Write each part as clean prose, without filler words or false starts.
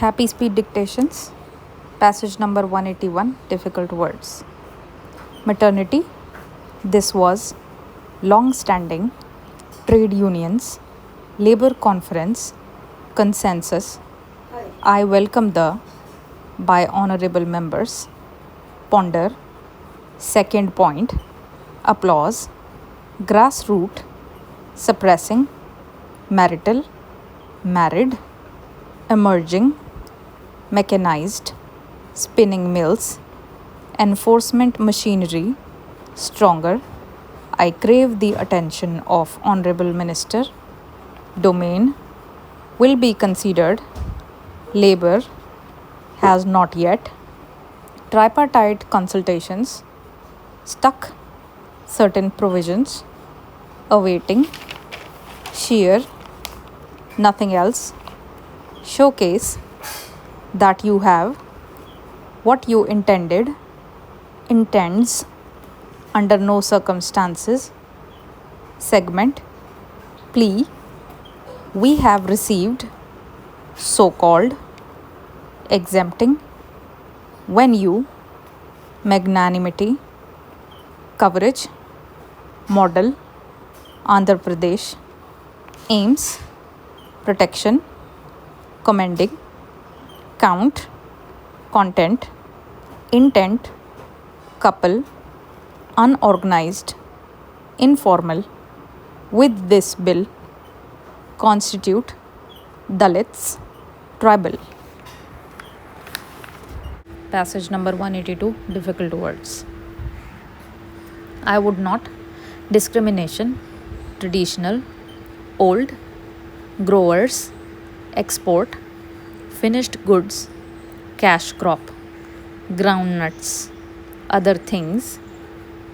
Happy Speed Dictations, passage number 181, difficult words. Maternity, this was long standing, trade unions, labor conference, consensus. I welcome the by honorable members, ponder, second point, applause, grassroot, suppressing, marital, married, emerging, mechanized, spinning mills, enforcement machinery, stronger. I crave the attention of Honorable Minister. Domain will be considered. Labor has not yet. Tripartite consultations stuck certain provisions. Awaiting. Sheer. Nothing else. Showcase that you have what you intended, intends, under no circumstances. Segment, plea, we have received, so called, exempting, when you, magnanimity, coverage, model, Andhra Pradesh, aims, protection, commending, count, content, intent, couple, unorganized, informal, with this bill, constitute, Dalits, tribal. Passage number 182, difficult words. I would not, discrimination, traditional, old, growers, export, finished goods, cash crop, groundnuts, other things,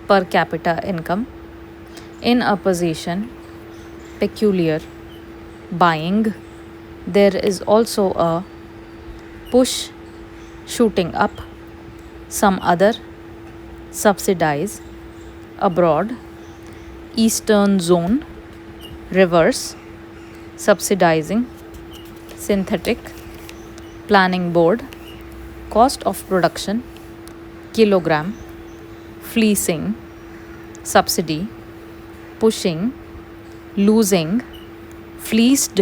per capita income, in a position, peculiar, buying. There is also a push, shooting up, some other, subsidize, abroad, eastern zone, reverse, subsidizing, synthetic, planning board, cost of production, kilogram, fleecing, subsidy, pushing, losing, fleeced,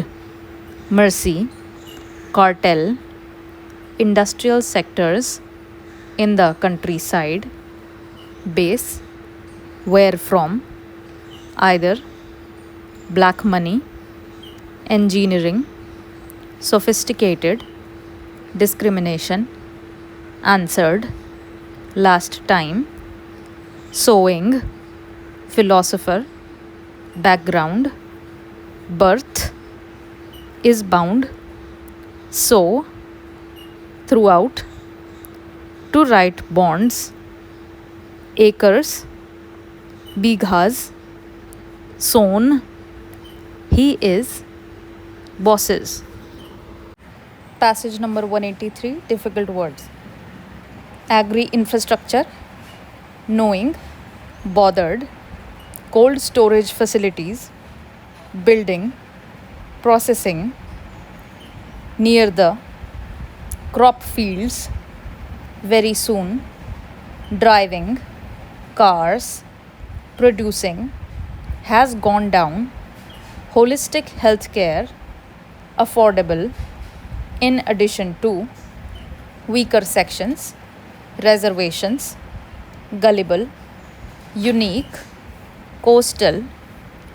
mercy, cartel, industrial sectors in the countryside, base, where from, either, black money, engineering, sophisticated, discrimination, answered, last time, sowing, philosopher, background, birth, is bound, so, throughout, to write bonds, acres, bighas, sown, he is, bosses. Passage number 183, difficult words. Agri infrastructure, knowing, bothered, cold storage facilities, building, processing, near the crop fields, very soon, driving, cars, producing, has gone down, holistic healthcare, affordable, in addition to, weaker sections, reservations, gullible, unique, coastal,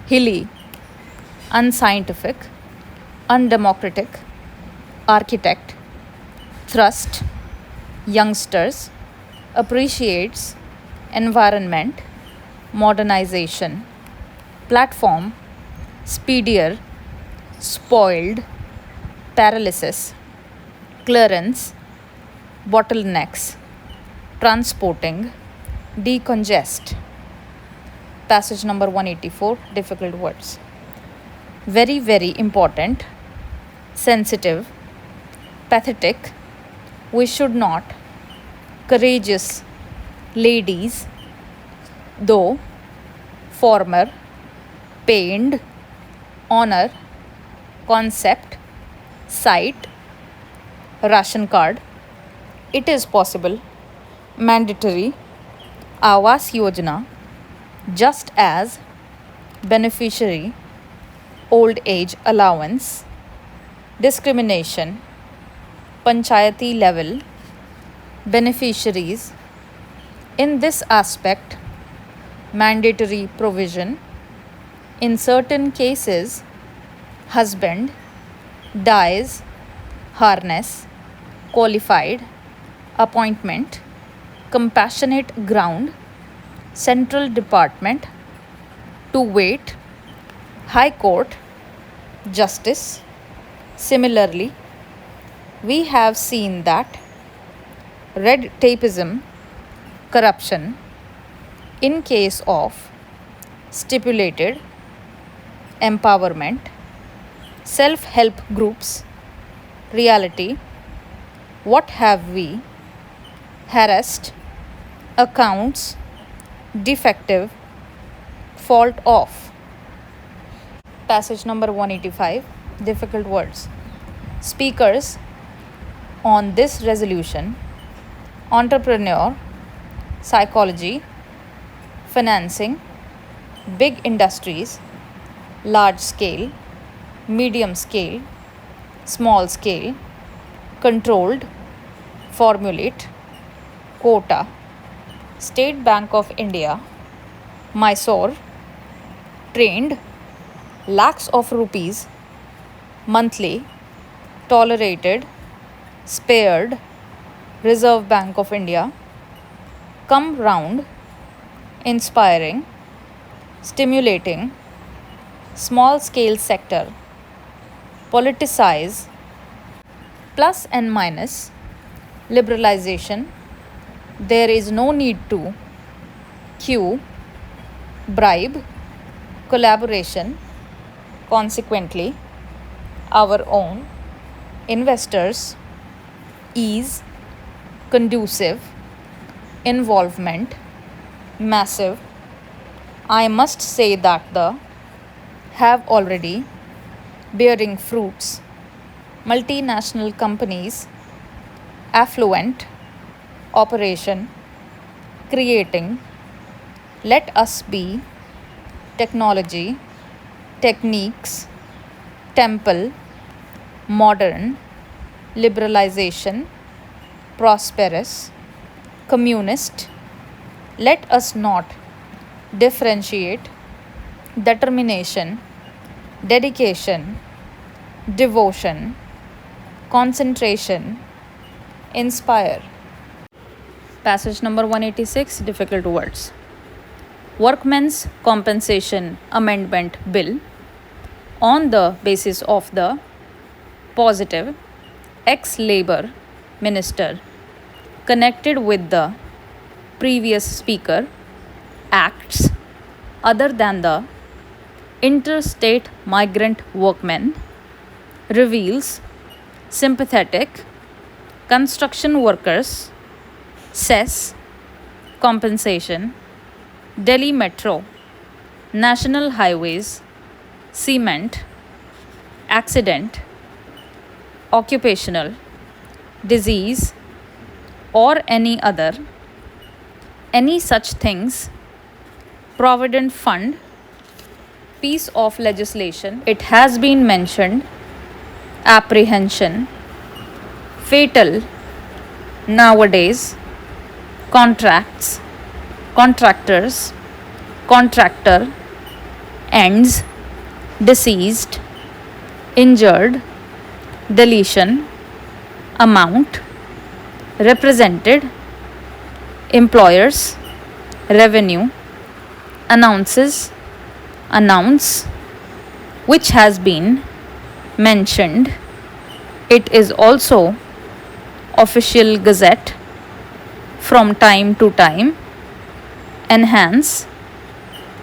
hilly, unscientific, undemocratic, architect, thrust, youngsters, appreciates, environment, modernization, platform, speedier, spoiled, paralysis, clearance, bottlenecks, transporting, decongest. Passage number 184, difficult words. Very, very important, sensitive, pathetic, we should not, courageous, ladies, though, former, pained, honor, concept, sight, ration card, it is possible, mandatory, Awas Yojana, just as beneficiary, old age allowance, discrimination, panchayati level, beneficiaries. In this aspect, mandatory provision. In certain cases, husband, dies, harness, qualified, appointment, compassionate ground, central department, to wait, high court, justice. Similarly, we have seen that red tapeism, corruption, in case of stipulated empowerment, self-help groups, reality, what have we, harassed, accounts, defective, fault of. Passage number 185, difficult words. Speakers on this resolution: entrepreneur, psychology, financing, big industries, large scale, medium scale, small scale, controlled, formulate, quota, State Bank of India, Mysore, trained, lakhs of rupees, monthly, tolerated, spared, Reserve Bank of India, come round, inspiring, stimulating, small scale sector, politicize, plus and minus, liberalization, there is no need to, queue, bribe, collaboration, consequently, our own, investors, ease, conducive, involvement, massive. I must say that the have already bearing fruits, multinational companies, affluent, operation, creating, let us be, technology, techniques, temple, modern, liberalization, prosperous, communist. Let us not differentiate, determination, dedication, devotion, concentration, inspire. Passage number 186, difficult words. Workmen's Compensation Amendment Bill, on the basis of the positive ex-labor minister connected with the previous speaker acts other than the interstate migrant workmen, reveals sympathetic construction workers, cess, compensation, Delhi Metro, national highways, cement, accident, occupational, disease, or any other, any such things, provident fund, piece of legislation. It has been mentioned, apprehension, fatal, nowadays, contracts, contractors, contractor, ends, deceased, injured, deletion, amount, represented, employers, revenue, announces, announce, which has been mentioned. It is also official gazette from time to time, enhance,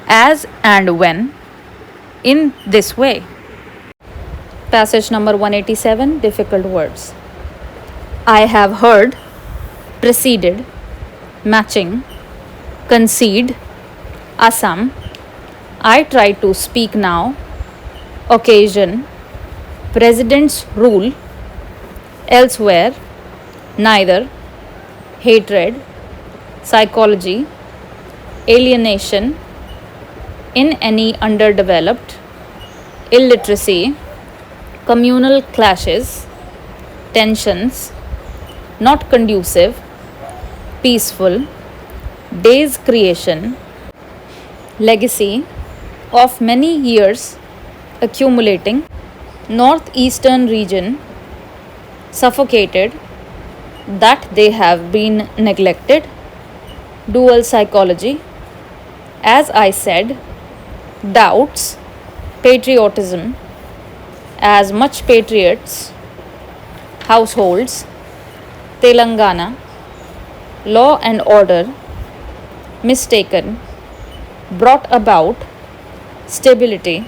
as and when, in this way. Passage number 187, difficult words. I have heard, preceded, matching, concede, Assam. I try to speak now, occasion, president's rule, Elsewhere, neither hatred, psychology, alienation in any underdeveloped, illiteracy, communal clashes, tensions, not conducive, peaceful, days creation, legacy of many years accumulating, northeastern region suffocated, that they have been neglected, dual psychology, as I said, doubts, patriotism, as much patriots, households, Telangana, law and order, mistaken, brought about stability,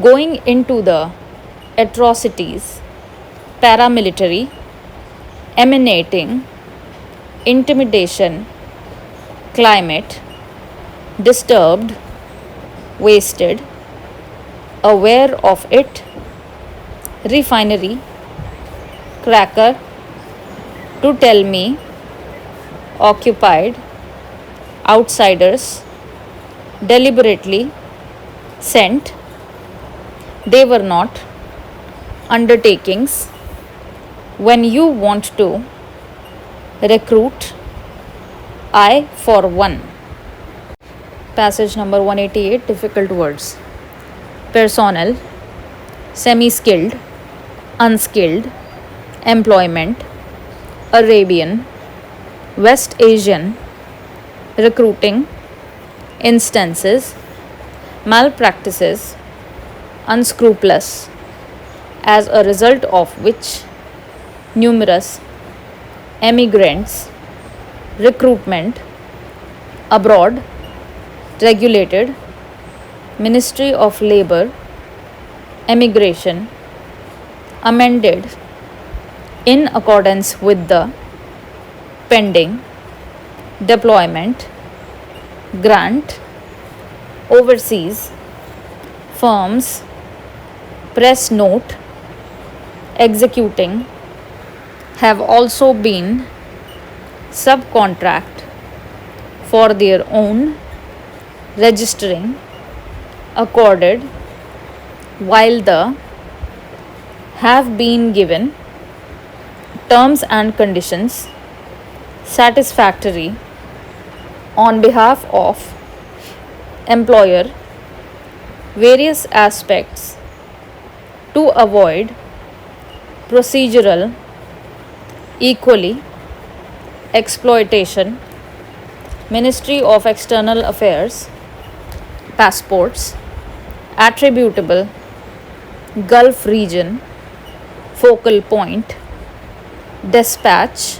going into the atrocities, paramilitary, emanating, intimidation, climate, disturbed, wasted, aware of it, refinery, cracker, to tell me, occupied, outsiders, deliberately sent, they were not undertakings. When you want to recruit, I for one. Passage number 188, difficult words. Personnel, semi-skilled, unskilled, employment, Arabian, West Asian, recruiting, instances, malpractices, unscrupulous, as a result of which numerous emigrants, recruitment, abroad, regulated, Ministry of Labour, Emigration, amended in accordance with the pending deployment, grant, overseas, firms, press note, executing, have also been subcontract for their own registering accorded, while the have been given terms and conditions satisfactory on behalf of employer, various aspects to avoid procedural equally exploitation, Ministry of External Affairs, passports attributable Gulf region, focal point, dispatch,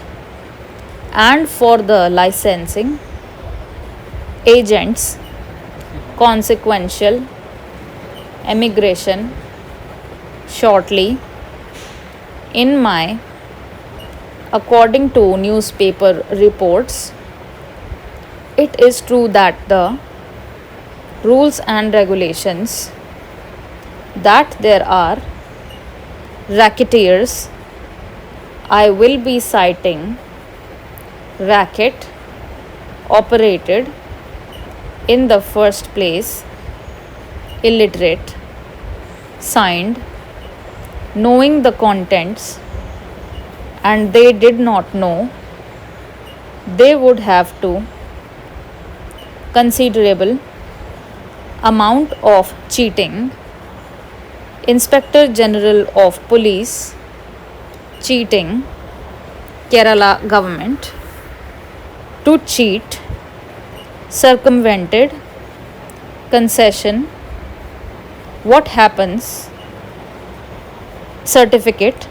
and for the licensing agents, consequential emigration shortly. In my, according to newspaper reports, it is true that the rules and regulations that there are racketeers. I will be citing racket operated in the first place, illiterate, signed, knowing the contents, and they did not know, they would have to considerable amount of cheating. Inspector General of Police cheating, Kerala government, to cheat, circumvented, concession, what happens, certificate,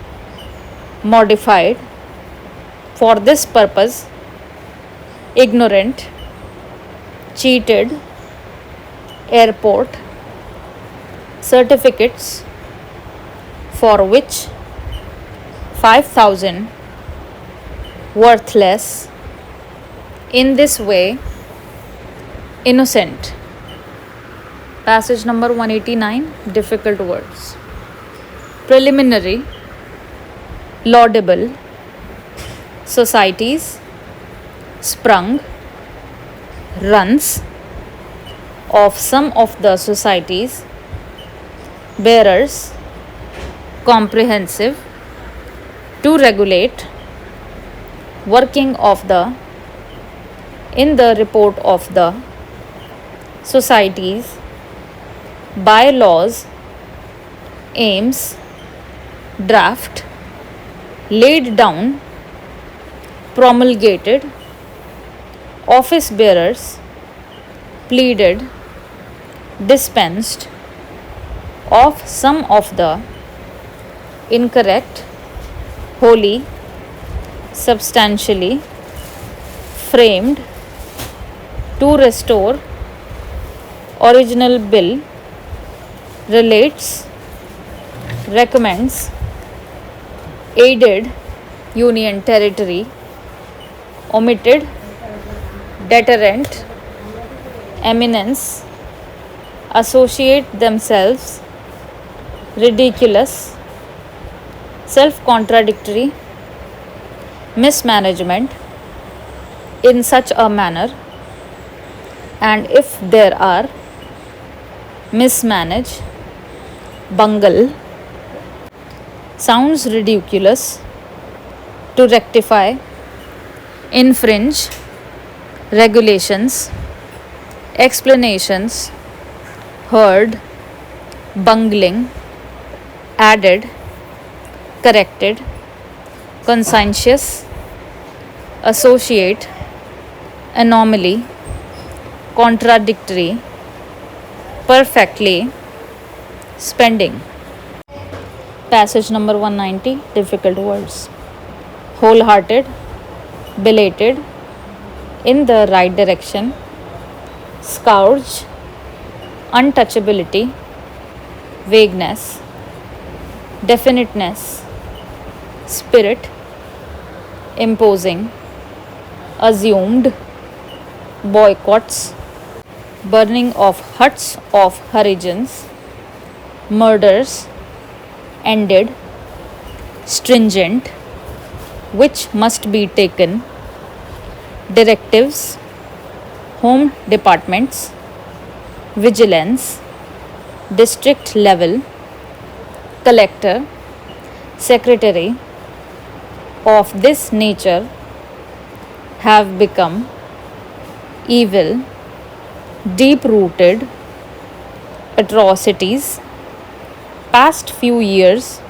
modified, for this purpose, ignorant, cheated, airport, certificates for which 5,000 worthless, in this way innocent. Passage number 189, difficult words. Preliminary, laudable societies sprung, runs of some of the societies, bearers, comprehensive, to regulate working of the in the report of the societies, bylaws, aims, draft, laid down, promulgated, office bearers, pleaded, dispensed of some of the incorrect, wholly, substantially, framed to restore original bill, relates, recommends, aided union territory, omitted, deterrent, eminence, associate themselves, ridiculous, self contradictory, mismanagement in such a manner, and if there are, mismanage, bungle, sounds ridiculous, to rectify, infringe, regulations, explanations, heard, bungling, added, corrected, conscientious, associate, anomaly, contradictory, perfectly, spending. Passage number 190, difficult words. Wholehearted, belated, in the right direction, scourge, untouchability, vagueness, definiteness, spirit, imposing, assumed, boycotts, burning of huts of Harijans, murders, ended, stringent, which must be taken, directives, home departments, vigilance, district level, collector, secretary, of this nature have become evil, deep-rooted atrocities, past few years,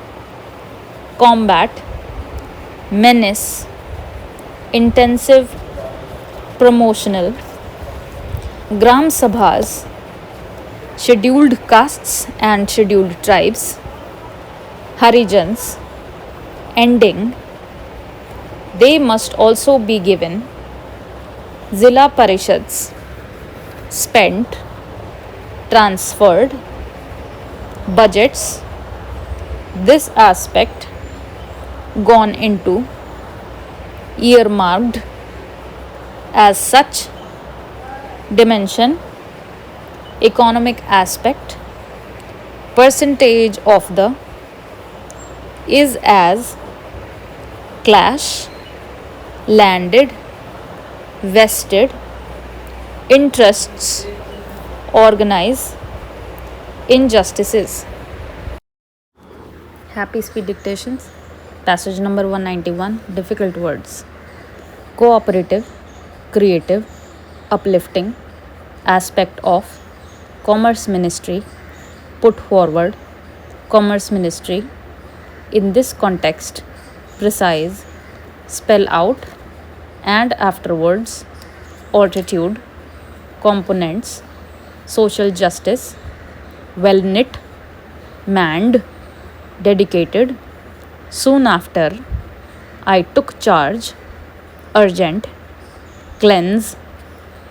combat, menace, intensive, promotional, gram sabhas, scheduled castes and scheduled tribes, Harijans, ending, they must also be given, Zilla Parishads, spent, transferred, budgets, this aspect, gone into, earmarked, as such, dimension, economic aspect, percentage of the, is as, clash, landed, vested, interests, organize, injustices. Happy Speed Dictations. Passage number 191, difficult words. Cooperative, creative, uplifting aspect of Commerce Ministry, put forward, Commerce Ministry, in this context, precise, spell out, and afterwards, altitude, components, social justice, well knit, manned, dedicated, soon after, I took charge, urgent, cleanse,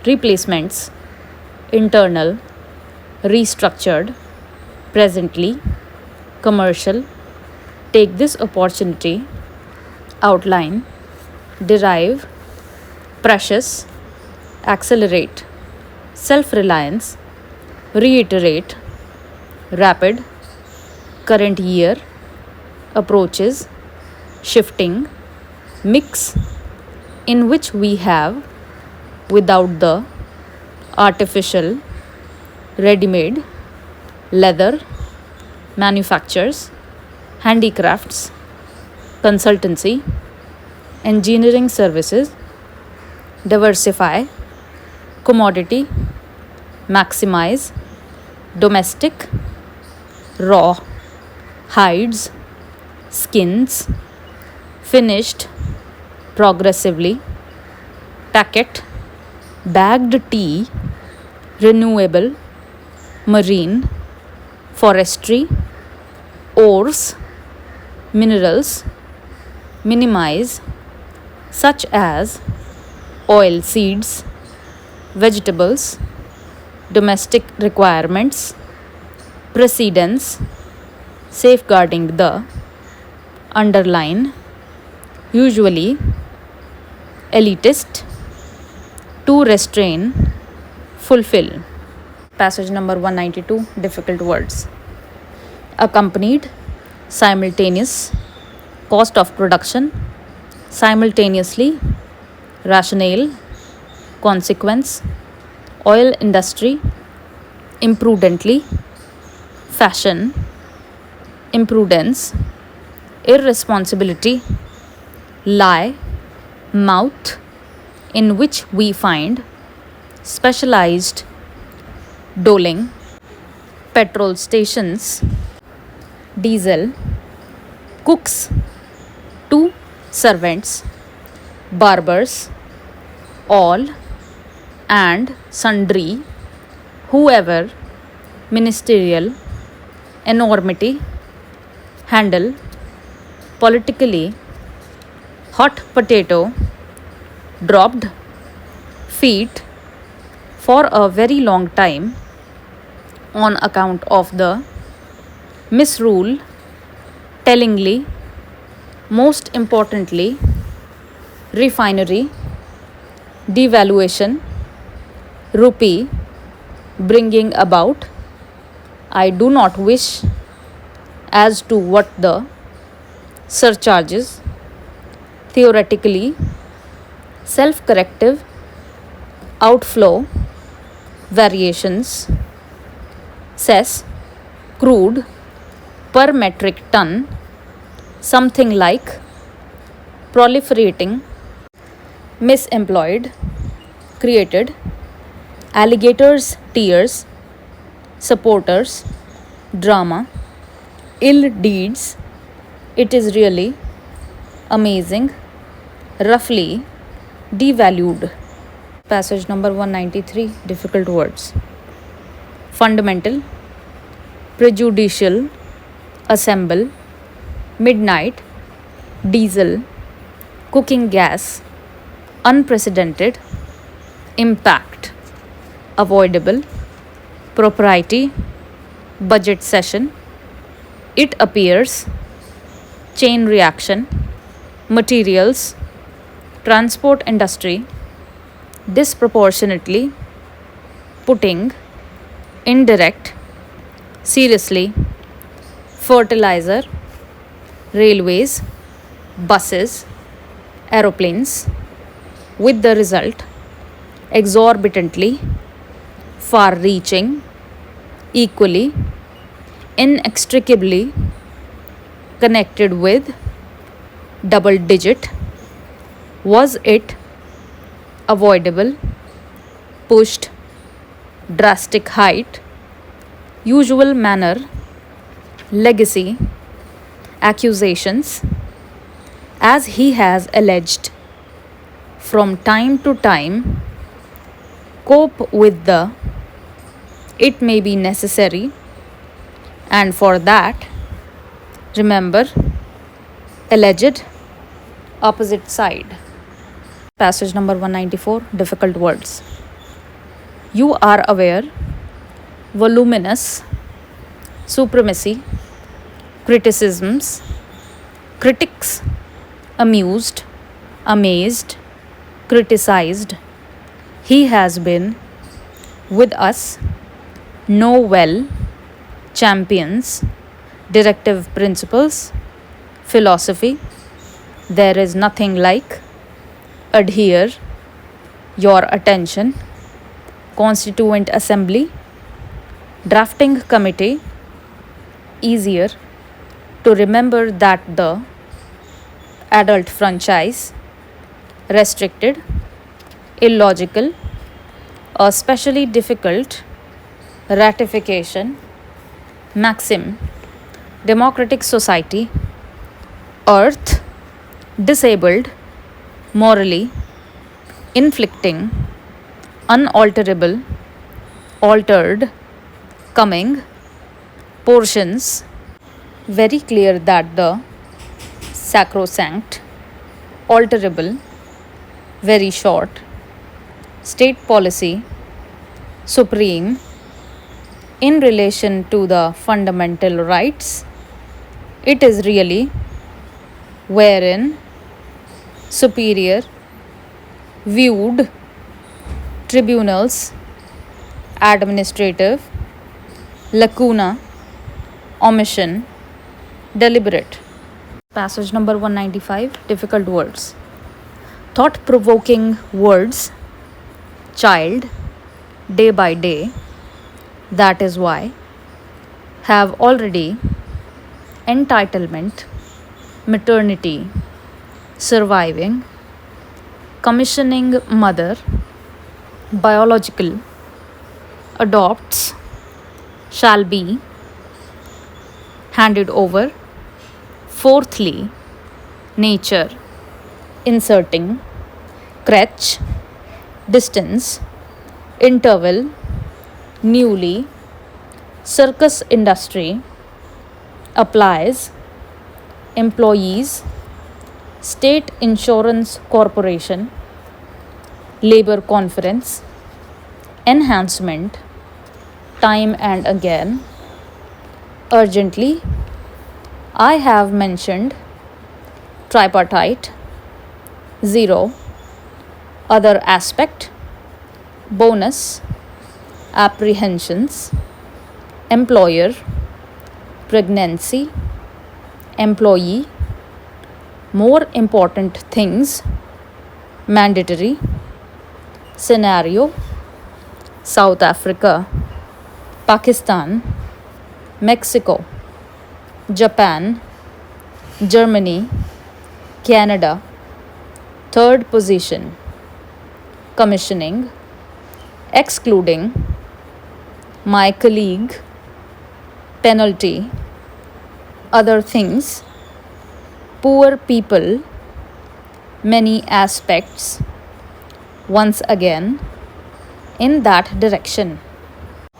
replacements, internal, restructured, presently, commercial, take this opportunity, outline, derive, precious, accelerate, self-reliance, reiterate, rapid, current year, approaches, shifting, mix in which we have without the artificial, ready-made, leather, manufactures, handicrafts, consultancy, engineering services, diversify, commodity, maximize, domestic, raw, hides, skins, finished, progressively, packet, bagged tea, renewable, marine, forestry, ores, minerals, minimize, such as oil seeds, vegetables, domestic requirements, precedence, safeguarding the, underline, usually, elitist, to restrain, fulfill. Passage number 192, difficult words. Accompanied, simultaneous, cost of production, simultaneously, rationale, consequence, oil industry, imprudently, fashion, imprudence, irresponsibility, lie, mouth, in which we find, specialized, doling, petrol stations, diesel, cooks, two servants, barbers, all, and sundry, whoever, ministerial, enormity, handle, politically, hot potato, dropped, feet, for a very long time, on account of the misrule, tellingly, most importantly, refinery, devaluation, rupee, bringing about, I do not wish, as to what the surcharges, theoretically, self-corrective, outflow, variations, cess, crude, per metric ton, something like, proliferating, misemployed, created, alligators' tears, supporters, drama, ill deeds, it is really, amazing, roughly, devalued. Passage number 193, difficult words. Fundamental, prejudicial, assemble, midnight, diesel, cooking gas, unprecedented, impact, avoidable, propriety, budget session, it appears, chain reaction, materials, transport industry, disproportionately, putting, indirect, seriously, fertilizer, railways, buses, aeroplanes, with the result, exorbitantly, far reaching, equally, inextricably, connected with, double digit, was it, avoidable, pushed, drastic height, usual manner, legacy, accusations, as he has alleged, from time to time, cope with the, it may be necessary, and for that, remember, alleged, opposite side. Passage number 194, difficult words. You are aware, voluminous, supremacy, criticisms, critics, amused, amazed, criticized. He has been with us, know well, champions, directive principles, philosophy, There is nothing like adhere your attention, Constituent Assembly, Drafting Committee, easier to remember that the adult franchise, restricted, illogical, especially difficult, ratification, maxim, democratic society, earth, disabled, morally, inflicting, unalterable, altered, coming, portions, very clear that the sacrosanct, alterable, very short, state policy, supreme, in relation to the fundamental rights, it is really, wherein, superior, viewed, tribunals, administrative, lacuna, omission, deliberate. Passage number 195, difficult words. Thought provoking words, child, day by day, that is why, have already, entitlement, maternity, surviving, commissioning mother, biological, adopts, shall be, handed over, fourthly, nature, inserting, crutch, distance, interval, newly, circus industry, applies, employees, state insurance corporation, labor conference, enhancement, time and again, urgently, I have mentioned, tripartite, zero, other aspect, bonus, apprehensions, employer, pregnancy, employee, more important things, mandatory, scenario, South Africa, Pakistan, Mexico, Japan, Germany, Canada, third position, commissioning, excluding, my colleague, penalty, other things, poor people, many aspects, once again, in that direction.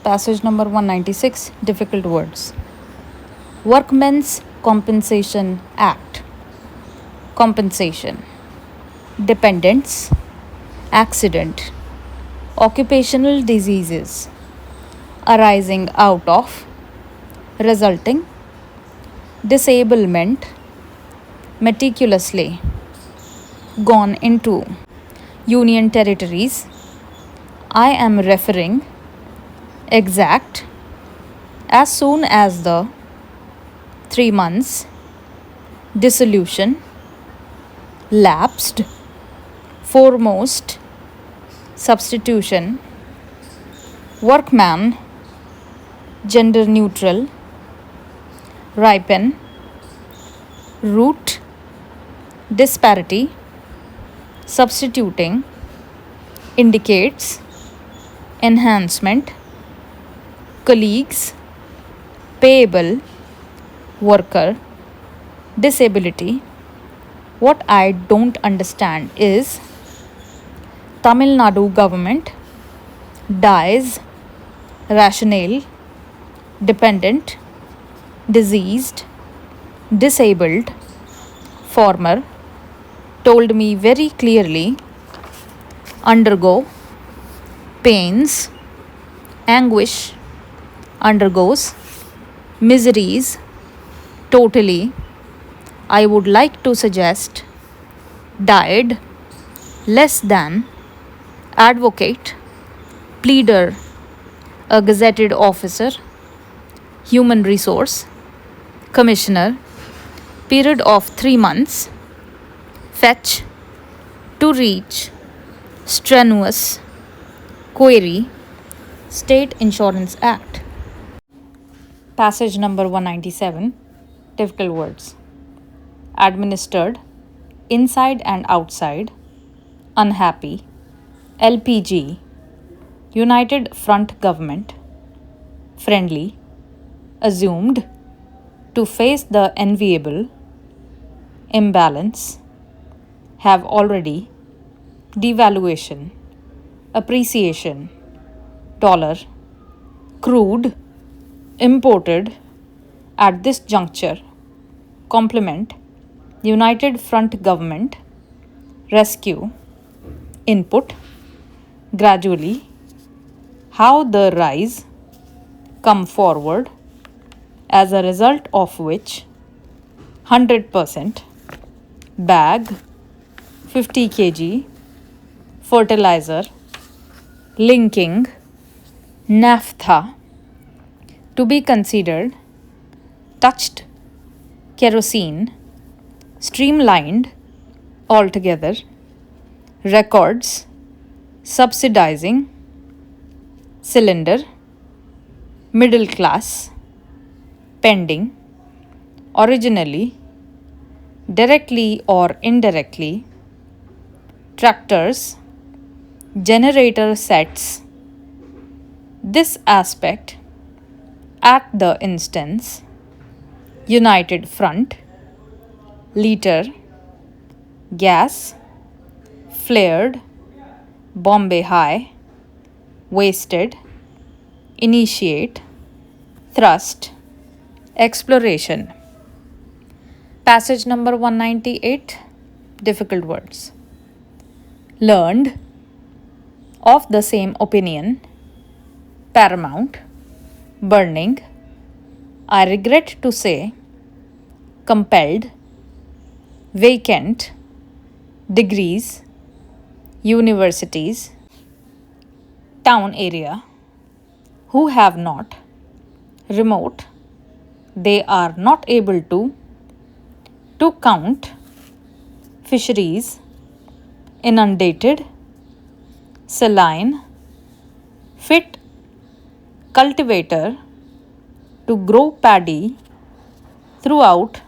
Passage number 196, difficult words. Workmen's Compensation Act. Compensation. Dependents. Accident. Occupational diseases. Arising out of. Resulting. Disablement. Meticulously. Gone into. Union territories. I am referring. Exact. As soon as the 3 months, dissolution, lapsed, foremost, substitution, workman, gender neutral, ripen, root, disparity, substituting, indicates, enhancement, colleagues, payable, worker, disability. What I don't understand is Tamil Nadu government, dies, rationale, dependent, diseased, disabled, former, told me very clearly, undergo, pains, anguish, undergoes, miseries, totally, I would like to suggest, died, less than, advocate, pleader, a gazetted officer, human resource, commissioner, period of 3 months, fetch, to reach, strenuous, query, State Insurance Act. Passage number 197, difficult words. Administered, inside and outside, unhappy, LPG, United Front Government, friendly, assumed, to face the enviable, imbalance, have already, devaluation, appreciation, dollar, crude, imported, at this juncture, complement, United Front Government, rescue, input, gradually, how the rise, come forward, as a result of which 100%, bag, 50 kg, fertilizer, linking, naphtha, to be considered, touched, kerosene, streamlined, altogether, records, subsidizing, cylinder, middle class, pending, originally, directly or indirectly, tractors, generator sets, this aspect, at the instance, United Front, liter, gas, flared, Bombay High, wasted, initiate, thrust, exploration. Passage number 198, difficult words. Learned, of the same opinion, paramount, burning, I regret to say, compelled, vacant, degrees, universities, town area, who have not, remote, they are not able to count, fisheries, inundated, saline, fit, cultivator, to grow paddy throughout,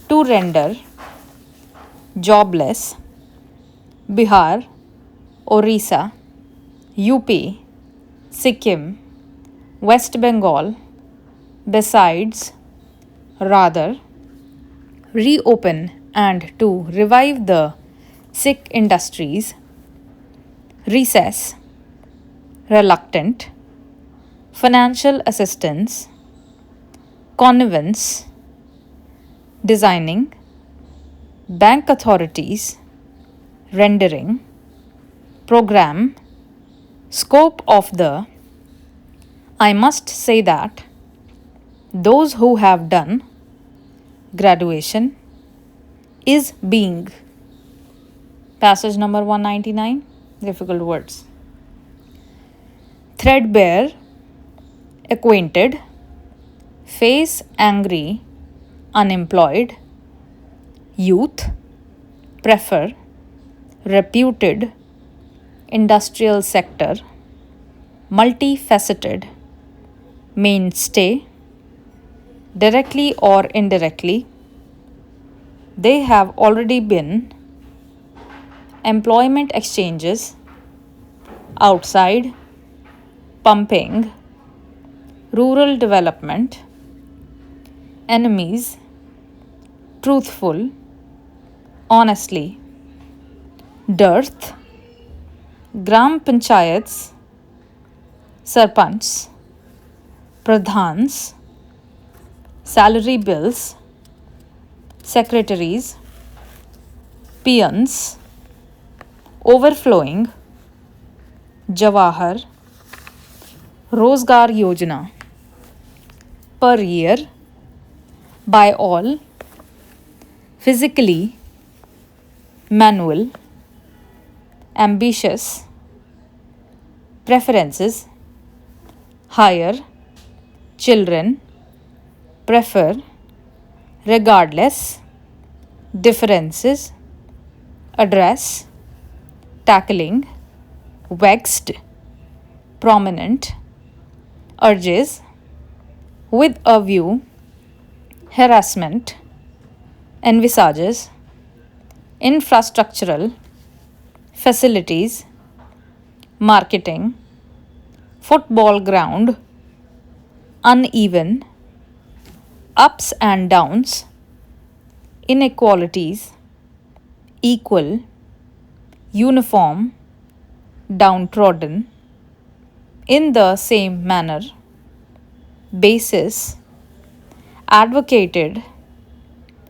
to render, jobless, Bihar, Orissa, UP, Sikkim, West Bengal, besides, rather, reopen and to revive the sick industries, recess, reluctant, financial assistance, connivance, designing, bank authorities, rendering, program, scope of the, I must say that, those who have done, graduation, is being. Passage number 199, difficult words. Threadbare, acquainted, face angry, unemployed, youth, prefer, reputed, industrial sector, multifaceted, mainstay, directly or indirectly, they have already been, employment exchanges, outside, pumping, rural development, enemies, truthful, honestly, dearth, gram panchayats, sarpanchs, pradhans, salary bills, secretaries, peons, overflowing, Jawahar, Rozgar Yojana, per year, by all, physically, manual, ambitious, preferences, higher, children, prefer, regardless, differences, address, tackling, vexed, prominent, urges, with a view, harassment, envisages, infrastructural, facilities, marketing, football ground, uneven, ups and downs, inequalities, equal, uniform, downtrodden, in the same manner, basis, advocated,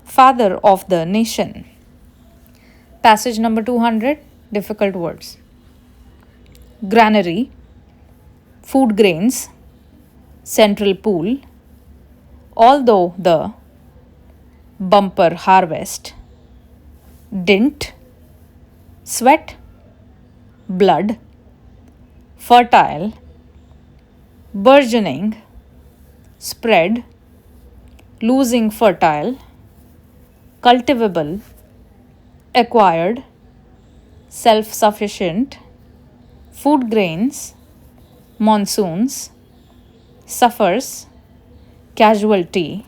father of the nation. Passage number 200, difficult words. Granary, food grains, central pool, although the bumper harvest, didn't, sweat, blood, fertile, burgeoning, spread, losing fertile, cultivable, acquired, self-sufficient, food grains, monsoons, suffers, casualty,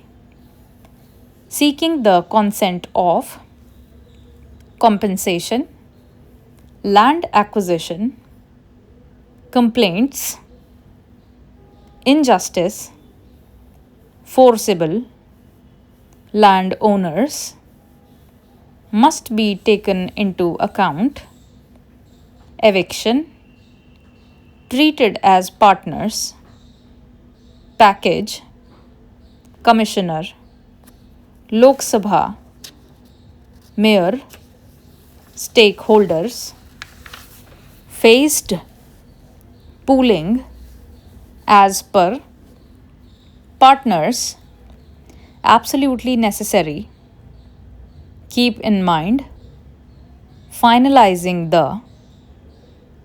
seeking the consent of, compensation, land acquisition, complaints, injustice, forcible, landowners, must be taken into account, eviction, treated as partners, package, commissioner, Lok Sabha, mayor, stakeholders, phased, pooling, as per, partners, absolutely necessary, keep in mind, finalizing the,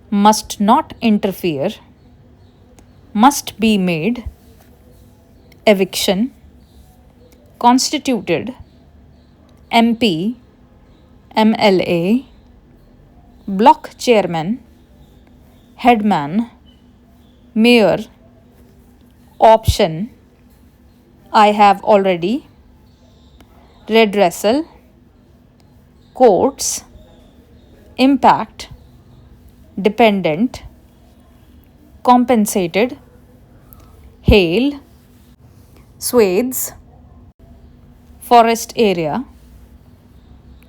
must not interfere, must be made, eviction, constituted, MP, MLA, block chairman, headman, mayor, option, I have already, redressal, courts, impact, dependent, compensated, hail, swathes, forest area,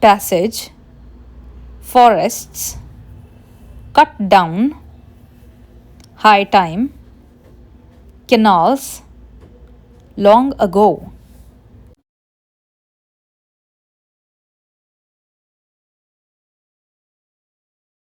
passage, forests, cut down, high time, canals, long ago.